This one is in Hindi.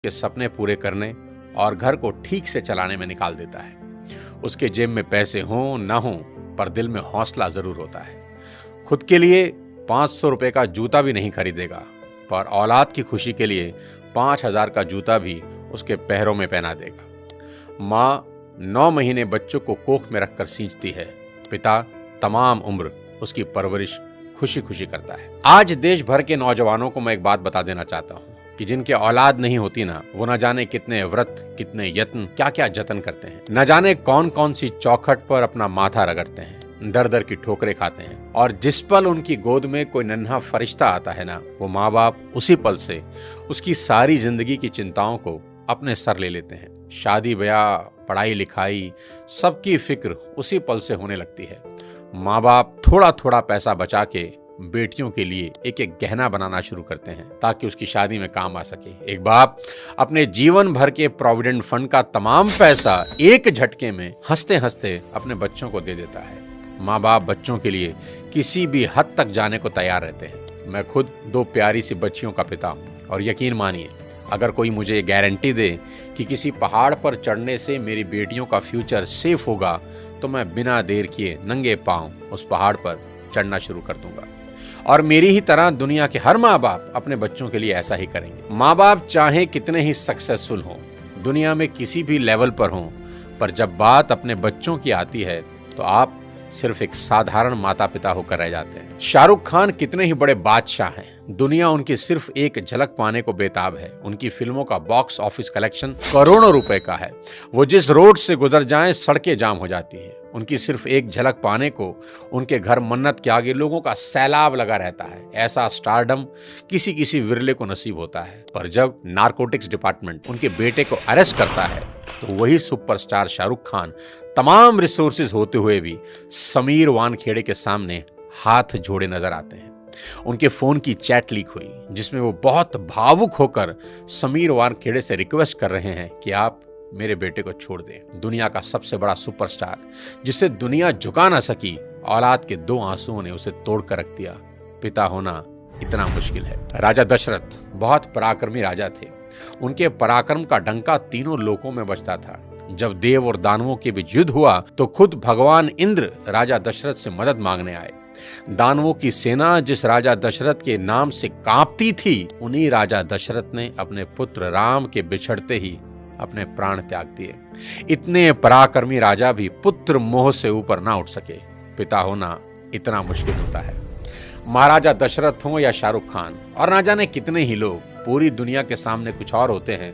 के सपने पूरे करने और घर को ठीक से चलाने में निकाल देता है। उसके जेब में पैसे हों ना हों, पर दिल में हौसला जरूर होता है। खुद के लिए 500 रुपए का जूता भी नहीं खरीदेगा, पर औलाद की खुशी के लिए 5000 का जूता भी उसके पैरों में पहना देगा। माँ 9 महीने बच्चों को कोख में रखकर सींचती है, पिता तमाम उम्र उसकी परवरिश खुशी खुशी करता है। आज देश भर के नौजवानों को मैं एक बात बता देना चाहता हूँ कि जिनके औलाद नहीं होती ना, वो न जाने कितने व्रत, कितने यत्न, क्या क्या जतन करते हैं। न जाने कौन कौन सी चौखट पर अपना माथा रगड़ते हैं, दर दर की ठोकरें खाते हैं। और जिस पल उनकी गोद में कोई नन्हा फरिश्ता आता है ना, वो माँ बाप उसी पल से उसकी सारी जिंदगी की चिंताओं को अपने सर ले लेते हैं। शादी ब्याह, पढ़ाई लिखाई, सबकी फिक्र उसी पल से होने लगती है। माँ बाप थोड़ा थोड़ा पैसा बचा के बेटियों के लिए एक एक गहना बनाना शुरू करते हैं ताकि उसकी शादी में काम आ सके। एक बाप अपने जीवन भर के प्रोविडेंट फंड का तमाम पैसा एक झटके में हंसते हंसते अपने बच्चों को दे देता है। माँ बाप बच्चों के लिए किसी भी हद तक जाने को तैयार रहते हैं। मैं खुद 2 प्यारी सी बच्चियों का पिता हूँ और यकीन मानिए, अगर कोई मुझे ये गारंटी दे कि किसी पहाड़ पर चढ़ने से मेरी बेटियों का फ्यूचर सेफ होगा, तो मैं बिना देर किए नंगे पांव उस पहाड़ पर चढ़ना शुरू कर दूंगा। और मेरी ही तरह दुनिया के हर माँ बाप अपने बच्चों के लिए ऐसा ही करेंगे। माँ बाप चाहे कितने ही सक्सेसफुल हों, दुनिया में किसी भी लेवल पर हों, पर जब बात अपने बच्चों की आती है तो आप सिर्फ एक साधारण माता पिता होकर रह जाते हैं। शाहरुख खान कितने ही बड़े बादशाह हैं, दुनिया उनकी सिर्फ एक झलक पाने को बेताब है। उनकी फिल्मों का बॉक्स ऑफिस कलेक्शन करोड़ों रुपए का है। वो जिस रोड से गुजर जाएं, सड़कें जाम हो जाती हैं। उनकी सिर्फ एक झलक पाने को उनके घर मन्नत के आगे लोगों का सैलाब लगा रहता है। ऐसा स्टारडम किसी किसी विरले को नसीब होता है। पर जब नारकोटिक्स डिपार्टमेंट उनके बेटे को अरेस्ट करता है, तो वही सुपरस्टार शाहरुख खान तमाम रिसोर्सेज होते हुए भी समीर वानखेड़े के सामने हाथ जोड़े नजर आते हैं। उनके फोन की चैट लीक हुई, जिसमें वो बहुत भावुक होकर समीर वानखेड़े से रिक्वेस्ट कर रहे हैं कि आप मेरे बेटे को छोड़ दें। दुनिया का सबसे बड़ा सुपरस्टार, जिसे दुनिया झुका ना सकी, औलाद के 2 आंसुओं ने उसे तोड़ कर रख दिया। पिता होना इतना मुश्किल है। राजा दशरथ बहुत पराक्रमी राजा थे। उनके पराक्रम का डंका तीनों लोकों में बजता था। जब देव और दानवों के बीच युद्ध हुआ, तो खुद भगवान इंद्र राजा दशरथ से मदद मांगने आए। दानवों की सेना जिस राजा दशरथ के नाम से कांपती थी, उन्हीं राजा दशरथ ने अपने पुत्र राम के बिछड़ते ही अपने प्राण त्याग दिए। इतने पराक्रमी राजा भी पुत्र मोह से ऊपर ना उठ सके। पिता होना इतना मुश्किल होता है। महाराजा दशरथ हो या शाहरुख खान और ना जाने कितने ही लोग, पूरी दुनिया के सामने कुछ और होते हैं